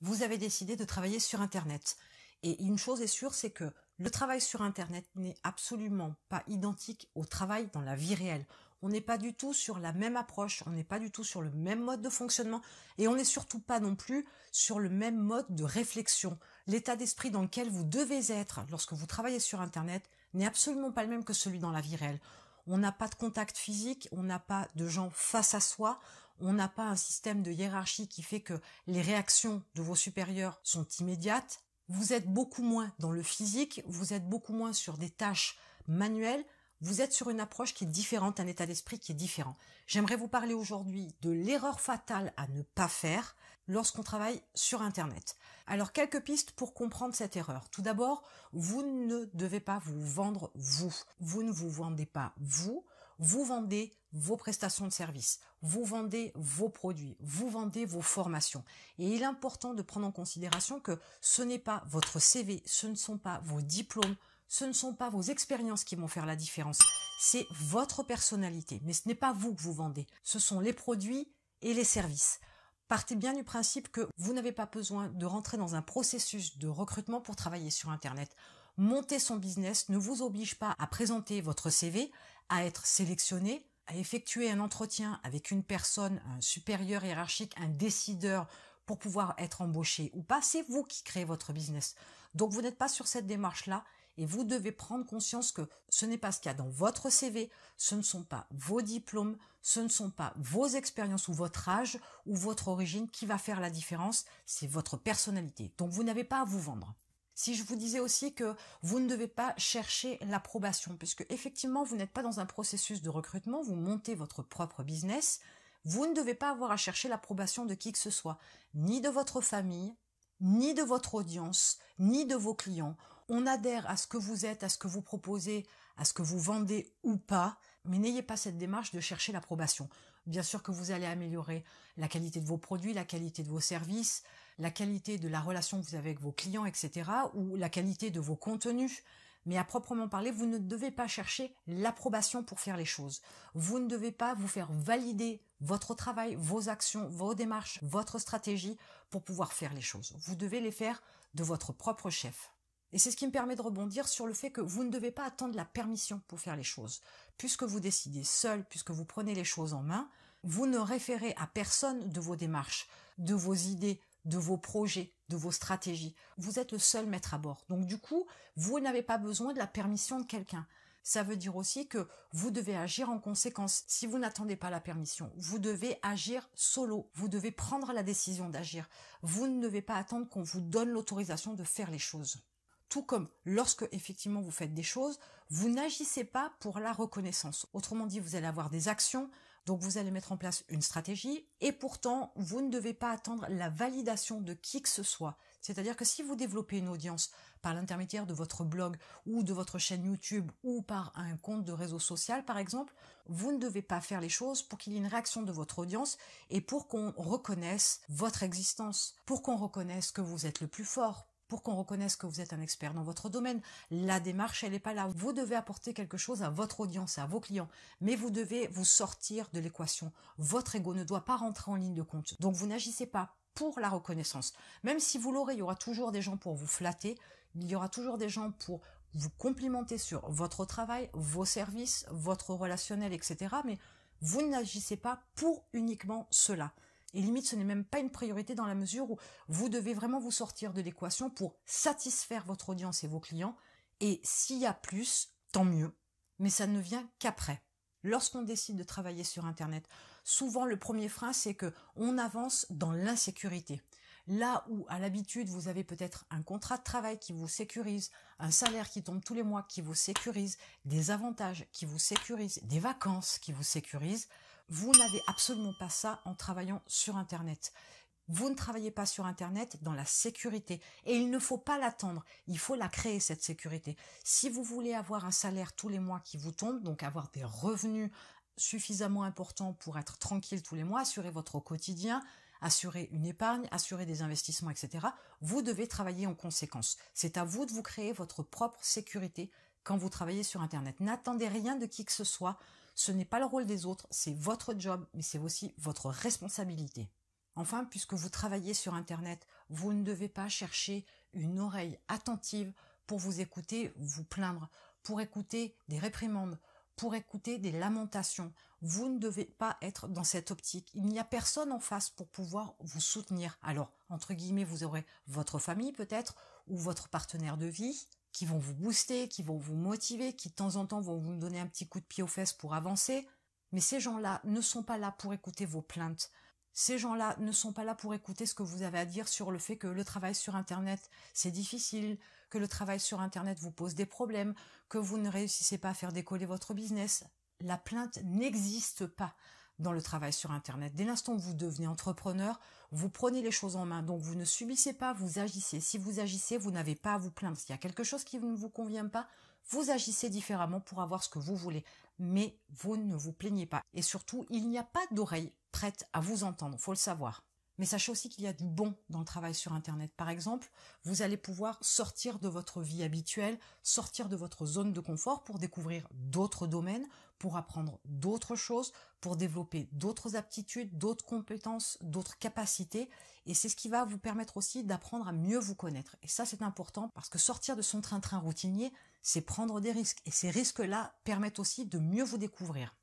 Vous avez décidé de travailler sur Internet. Et une chose est sûre, c'est que le travail sur Internet n'est absolument pas identique au travail dans la vie réelle. On n'est pas du tout sur la même approche, on n'est pas du tout sur le même mode de fonctionnement et on n'est surtout pas non plus sur le même mode de réflexion. L'état d'esprit dans lequel vous devez être lorsque vous travaillez sur Internet n'est absolument pas le même que celui dans la vie réelle. On n'a pas de contact physique, on n'a pas de gens face à soi, on n'a pas un système de hiérarchie qui fait que les réactions de vos supérieurs sont immédiates. Vous êtes beaucoup moins dans le physique, vous êtes beaucoup moins sur des tâches manuelles, vous êtes sur une approche qui est différente, un état d'esprit qui est différent. J'aimerais vous parler aujourd'hui de l'erreur fatale à ne pas faire lorsqu'on travaille sur Internet. Alors, quelques pistes pour comprendre cette erreur. Tout d'abord, vous ne devez pas vous vendre vous. Vous ne vous vendez pas vous. Vous vendez vos prestations de service, vous vendez vos produits, vous vendez vos formations. Et il est important de prendre en considération que ce n'est pas votre CV, ce ne sont pas vos diplômes, ce ne sont pas vos expériences qui vont faire la différence. C'est votre personnalité, mais ce n'est pas vous que vous vendez. Ce sont les produits et les services. Partez bien du principe que vous n'avez pas besoin de rentrer dans un processus de recrutement pour travailler sur Internet. Monter son business ne vous oblige pas à présenter votre CV, à être sélectionné, à effectuer un entretien avec une personne, un supérieur hiérarchique, un décideur pour pouvoir être embauché ou pas. C'est vous qui créez votre business. Donc vous n'êtes pas sur cette démarche-là et vous devez prendre conscience que ce n'est pas ce qu'il y a dans votre CV, ce ne sont pas vos diplômes, ce ne sont pas vos expériences ou votre âge ou votre origine qui va faire la différence, c'est votre personnalité. Donc vous n'avez pas à vous vendre. Si je vous disais aussi que vous ne devez pas chercher l'approbation, puisque effectivement vous n'êtes pas dans un processus de recrutement, vous montez votre propre business, vous ne devez pas avoir à chercher l'approbation de qui que ce soit, ni de votre famille, ni de votre audience, ni de vos clients. On adhère à ce que vous êtes, à ce que vous proposez, à ce que vous vendez ou pas, mais n'ayez pas cette démarche de chercher l'approbation. Bien sûr que vous allez améliorer la qualité de vos produits, la qualité de vos services, la qualité de la relation que vous avez avec vos clients, etc., ou la qualité de vos contenus. Mais à proprement parler, vous ne devez pas chercher l'approbation pour faire les choses. Vous ne devez pas vous faire valider votre travail, vos actions, vos démarches, votre stratégie pour pouvoir faire les choses. Vous devez les faire de votre propre chef. Et c'est ce qui me permet de rebondir sur le fait que vous ne devez pas attendre la permission pour faire les choses. Puisque vous décidez seul, puisque vous prenez les choses en main, vous ne référez à personne de vos démarches, de vos idées, de vos projets, de vos stratégies. Vous êtes le seul maître à bord. Donc du coup, vous n'avez pas besoin de la permission de quelqu'un. Ça veut dire aussi que vous devez agir en conséquence. Si vous n'attendez pas la permission, vous devez agir solo. Vous devez prendre la décision d'agir. Vous ne devez pas attendre qu'on vous donne l'autorisation de faire les choses. Tout comme lorsque effectivement vous faites des choses, vous n'agissez pas pour la reconnaissance. Autrement dit, vous allez avoir des actions, donc vous allez mettre en place une stratégie et pourtant vous ne devez pas attendre la validation de qui que ce soit. C'est-à-dire que si vous développez une audience par l'intermédiaire de votre blog ou de votre chaîne YouTube ou par un compte de réseau social par exemple, vous ne devez pas faire les choses pour qu'il y ait une réaction de votre audience et pour qu'on reconnaisse votre existence, pour qu'on reconnaisse que vous êtes le plus fort, pour qu'on reconnaisse que vous êtes un expert dans votre domaine. La démarche, elle n'est pas là. Vous devez apporter quelque chose à votre audience, à vos clients, mais vous devez vous sortir de l'équation. Votre ego ne doit pas rentrer en ligne de compte. Donc vous n'agissez pas pour la reconnaissance. Même si vous l'aurez, il y aura toujours des gens pour vous flatter, il y aura toujours des gens pour vous complimenter sur votre travail, vos services, votre relationnel, etc. Mais vous n'agissez pas pour uniquement cela. Et limite, ce n'est même pas une priorité dans la mesure où vous devez vraiment vous sortir de l'équation pour satisfaire votre audience et vos clients. Et s'il y a plus, tant mieux. Mais ça ne vient qu'après. Lorsqu'on décide de travailler sur Internet, souvent le premier frein, c'est que on avance dans l'insécurité. Là où, à l'habitude, vous avez peut-être un contrat de travail qui vous sécurise, un salaire qui tombe tous les mois qui vous sécurise, des avantages qui vous sécurisent, des vacances qui vous sécurisent, vous n'avez absolument pas ça en travaillant sur Internet. Vous ne travaillez pas sur Internet dans la sécurité et il ne faut pas l'attendre, il faut la créer cette sécurité. Si vous voulez avoir un salaire tous les mois qui vous tombe, donc avoir des revenus suffisamment importants pour être tranquille tous les mois, assurer votre quotidien, assurer une épargne, assurer des investissements, etc., vous devez travailler en conséquence. C'est à vous de vous créer votre propre sécurité quand vous travaillez sur Internet. N'attendez rien de qui que ce soit. Ce n'est pas le rôle des autres, c'est votre job, mais c'est aussi votre responsabilité. Enfin, puisque vous travaillez sur Internet, vous ne devez pas chercher une oreille attentive pour vous écouter, vous plaindre, pour écouter des réprimandes, pour écouter des lamentations. Vous ne devez pas être dans cette optique. Il n'y a personne en face pour pouvoir vous soutenir. Alors, entre guillemets, vous aurez votre famille peut-être, ou votre partenaire de vie, qui vont vous booster, qui vont vous motiver, qui de temps en temps vont vous donner un petit coup de pied aux fesses pour avancer. Mais ces gens-là ne sont pas là pour écouter vos plaintes. Ces gens-là ne sont pas là pour écouter ce que vous avez à dire sur le fait que le travail sur Internet, c'est difficile, que le travail sur Internet vous pose des problèmes, que vous ne réussissez pas à faire décoller votre business. La plainte n'existe pas dans le travail sur Internet. Dès l'instant où vous devenez entrepreneur, vous prenez les choses en main. Donc vous ne subissez pas, vous agissez. Si vous agissez, vous n'avez pas à vous plaindre. S'il y a quelque chose qui ne vous convient pas, vous agissez différemment pour avoir ce que vous voulez. Mais vous ne vous plaignez pas. Et surtout, il n'y a pas d'oreille prête à vous entendre, faut le savoir. Mais sachez aussi qu'il y a du bon dans le travail sur Internet. Par exemple, vous allez pouvoir sortir de votre vie habituelle, sortir de votre zone de confort pour découvrir d'autres domaines, pour apprendre d'autres choses, pour développer d'autres aptitudes, d'autres compétences, d'autres capacités. Et c'est ce qui va vous permettre aussi d'apprendre à mieux vous connaître. Et ça, c'est important parce que sortir de son train-train routinier, c'est prendre des risques. Et ces risques-là permettent aussi de mieux vous découvrir.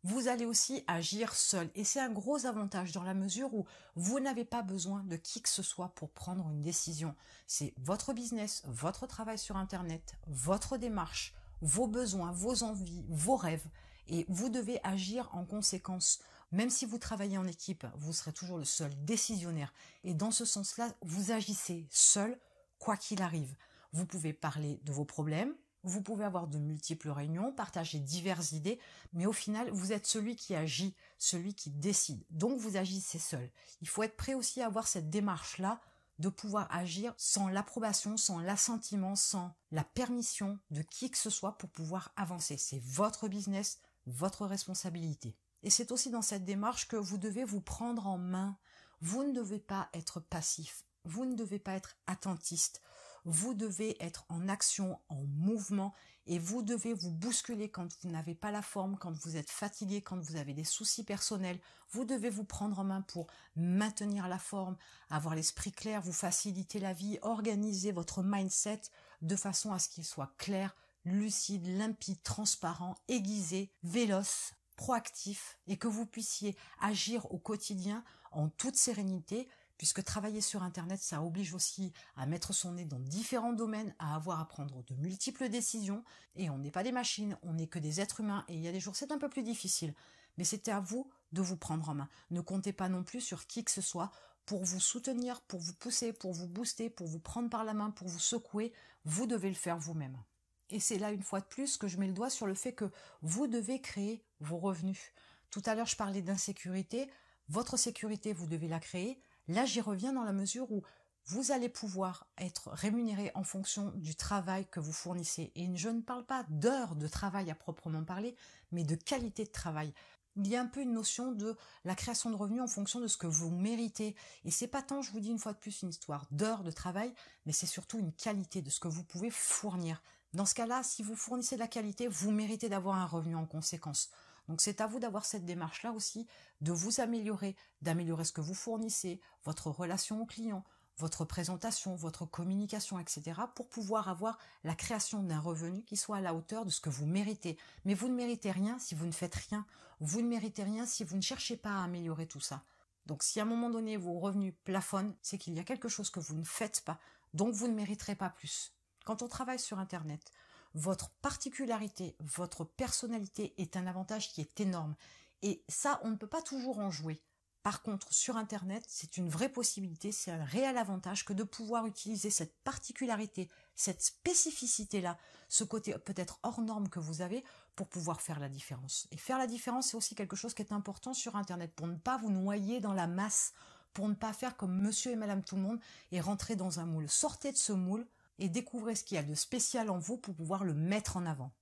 Vous allez aussi agir seul et c'est un gros avantage dans la mesure où vous n'avez pas besoin de qui que ce soit pour prendre une décision. C'est votre business, votre travail sur Internet, votre démarche, vos besoins, vos envies, vos rêves et vous devez agir en conséquence. Même si vous travaillez en équipe, vous serez toujours le seul décisionnaire et dans ce sens-là, vous agissez seul quoi qu'il arrive. Vous pouvez parler de vos problèmes. Vous pouvez avoir de multiples réunions, partager diverses idées, mais au final, vous êtes celui qui agit, celui qui décide. Donc, vous agissez seul. Il faut être prêt aussi à avoir cette démarche-là de pouvoir agir sans l'approbation, sans l'assentiment, sans la permission de qui que ce soit pour pouvoir avancer. C'est votre business, votre responsabilité. Et c'est aussi dans cette démarche que vous devez vous prendre en main. Vous ne devez pas être passif. Vous ne devez pas être attentiste. Vous devez être en action, en mouvement et vous devez vous bousculer quand vous n'avez pas la forme, quand vous êtes fatigué, quand vous avez des soucis personnels. Vous devez vous prendre en main pour maintenir la forme, avoir l'esprit clair, vous faciliter la vie, organiser votre mindset de façon à ce qu'il soit clair, lucide, limpide, transparent, aiguisé, véloce, proactif et que vous puissiez agir au quotidien en toute sérénité. Puisque travailler sur Internet, ça oblige aussi à mettre son nez dans différents domaines, à avoir à prendre de multiples décisions. Et on n'est pas des machines, on n'est que des êtres humains. Et il y a des jours, c'est un peu plus difficile. Mais c'était à vous de vous prendre en main. Ne comptez pas non plus sur qui que ce soit pour vous soutenir, pour vous pousser, pour vous booster, pour vous prendre par la main, pour vous secouer. Vous devez le faire vous-même. Et c'est là, une fois de plus, que je mets le doigt sur le fait que vous devez créer vos revenus. Tout à l'heure, je parlais d'insécurité. Votre sécurité, vous devez la créer. Là, j'y reviens dans la mesure où vous allez pouvoir être rémunéré en fonction du travail que vous fournissez. Et je ne parle pas d'heures de travail à proprement parler, mais de qualité de travail. Il y a un peu une notion de la création de revenus en fonction de ce que vous méritez. Et c'est pas tant, je vous dis une fois de plus, une histoire d'heures de travail, mais c'est surtout une qualité de ce que vous pouvez fournir. Dans ce cas-là, si vous fournissez de la qualité, vous méritez d'avoir un revenu en conséquence. Donc c'est à vous d'avoir cette démarche-là aussi, de vous améliorer, d'améliorer ce que vous fournissez, votre relation au client, votre présentation, votre communication, etc. pour pouvoir avoir la création d'un revenu qui soit à la hauteur de ce que vous méritez. Mais vous ne méritez rien si vous ne faites rien. Vous ne méritez rien si vous ne cherchez pas à améliorer tout ça. Donc si à un moment donné vos revenus plafonnent, c'est qu'il y a quelque chose que vous ne faites pas, donc vous ne mériterez pas plus. Quand on travaille sur Internet, votre particularité, votre personnalité est un avantage qui est énorme. Et ça, on ne peut pas toujours en jouer. Par contre, sur Internet, c'est une vraie possibilité, c'est un réel avantage que de pouvoir utiliser cette particularité, cette spécificité-là, ce côté peut-être hors norme que vous avez pour pouvoir faire la différence. Et faire la différence, c'est aussi quelque chose qui est important sur Internet pour ne pas vous noyer dans la masse, pour ne pas faire comme monsieur et madame tout le monde et rentrer dans un moule. Sortez de ce moule et découvrez ce qu'il y a de spécial en vous pour pouvoir le mettre en avant.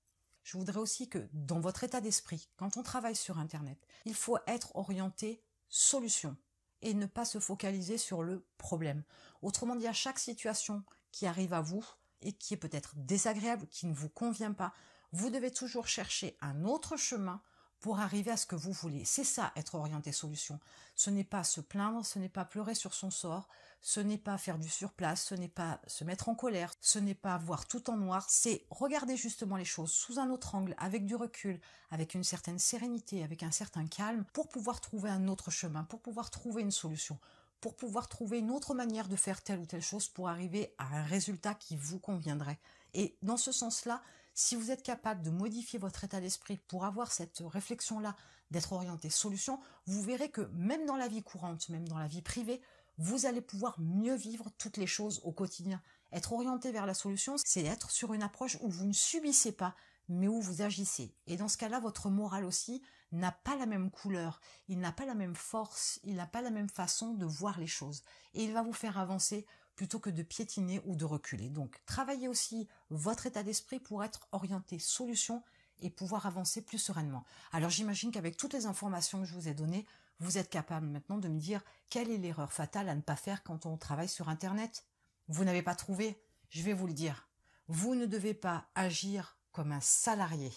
Je voudrais aussi que dans votre état d'esprit, quand on travaille sur Internet, il faut être orienté solution et ne pas se focaliser sur le problème. Autrement dit, à chaque situation qui arrive à vous et qui est peut-être désagréable, qui ne vous convient pas, vous devez toujours chercher un autre chemin pour arriver à ce que vous voulez. C'est ça, être orienté solution. Ce n'est pas se plaindre, ce n'est pas pleurer sur son sort, ce n'est pas faire du surplace, ce n'est pas se mettre en colère, ce n'est pas voir tout en noir, c'est regarder justement les choses sous un autre angle, avec du recul, avec une certaine sérénité, avec un certain calme, pour pouvoir trouver un autre chemin, pour pouvoir trouver une solution, pour pouvoir trouver une autre manière de faire telle ou telle chose pour arriver à un résultat qui vous conviendrait. Et dans ce sens-là, si vous êtes capable de modifier votre état d'esprit pour avoir cette réflexion-là, d'être orienté solution, vous verrez que même dans la vie courante, même dans la vie privée, vous allez pouvoir mieux vivre toutes les choses au quotidien. Être orienté vers la solution, c'est être sur une approche où vous ne subissez pas, mais où vous agissez. Et dans ce cas-là, votre moral aussi n'a pas la même couleur, il n'a pas la même force, il n'a pas la même façon de voir les choses. Et il va vous faire avancer plutôt que de piétiner ou de reculer. Donc, travaillez aussi votre état d'esprit pour être orienté solution et pouvoir avancer plus sereinement. Alors, j'imagine qu'avec toutes les informations que je vous ai données, vous êtes capable maintenant de me dire quelle est l'erreur fatale à ne pas faire quand on travaille sur Internet. Vous n'avez pas trouvé? Je vais vous le dire. Vous ne devez pas agir comme un salarié.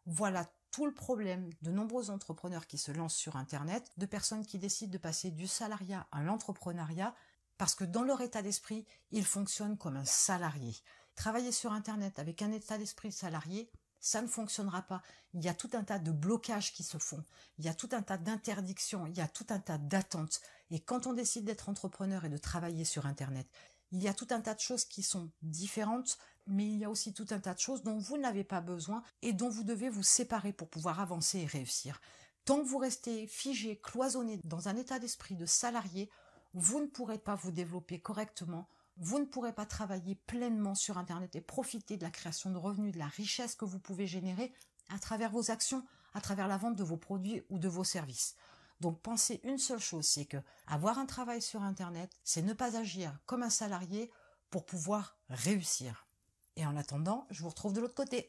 Voilà tout le problème de nombreux entrepreneurs qui se lancent sur Internet, de personnes qui décident de passer du salariat à l'entrepreneuriat, parce que dans leur état d'esprit, ils fonctionnent comme un salarié. Travailler sur Internet avec un état d'esprit salarié, ça ne fonctionnera pas. Il y a tout un tas de blocages qui se font. Il y a tout un tas d'interdictions. Il y a tout un tas d'attentes. Et quand on décide d'être entrepreneur et de travailler sur Internet, il y a tout un tas de choses qui sont différentes, mais il y a aussi tout un tas de choses dont vous n'avez pas besoin et dont vous devez vous séparer pour pouvoir avancer et réussir. Tant que vous restez figé, cloisonné dans un état d'esprit de salarié, vous ne pourrez pas vous développer correctement, vous ne pourrez pas travailler pleinement sur Internet et profiter de la création de revenus, de la richesse que vous pouvez générer à travers vos actions, à travers la vente de vos produits ou de vos services. Donc pensez une seule chose, c'est que avoir un travail sur Internet, c'est ne pas agir comme un salarié pour pouvoir réussir. Et en attendant, je vous retrouve de l'autre côté.